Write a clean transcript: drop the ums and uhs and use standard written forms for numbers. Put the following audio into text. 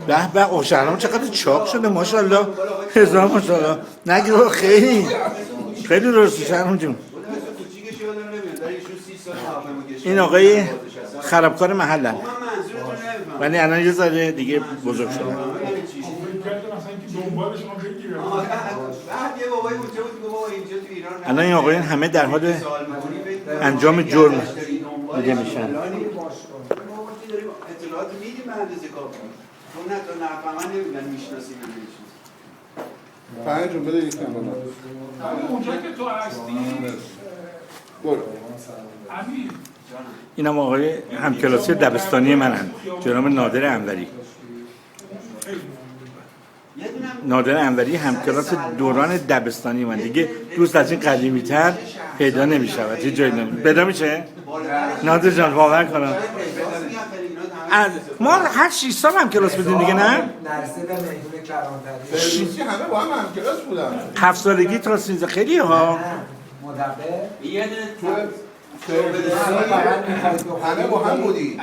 به به اوه شهرام چقدر چاق شده ماشاءالله. هزار ماشاءالله. نگیر خیلی خیلی درسته شهرام جون. این آقای خرابکار محلن ولی الان یه ذره دیگه بزرگ شده. الان این آقایان همه در حال انجام جرم دیگه میشن. جون بده یکم بالا. اونجا که تو هستی برو. این هم آقای همکلاسی دبستانی منن، جناب نادر انوری. نادر انوری همکلاس دوران دبستانی من دیگه. دوست از این قدیمی تر پیدا نمیشود، هیچ جایی نمیشه. پیدا میشه؟ نادر جان باور کنم ما هر 6 سال هم کلاس بودیم دیگه، نه؟ نرسه و میدون کلانتری فردوسی همه با هم همکلاس بودن. 7 سالگی تا 13 خیلی ها. مدبر تو فردوسی همه با هم بودی.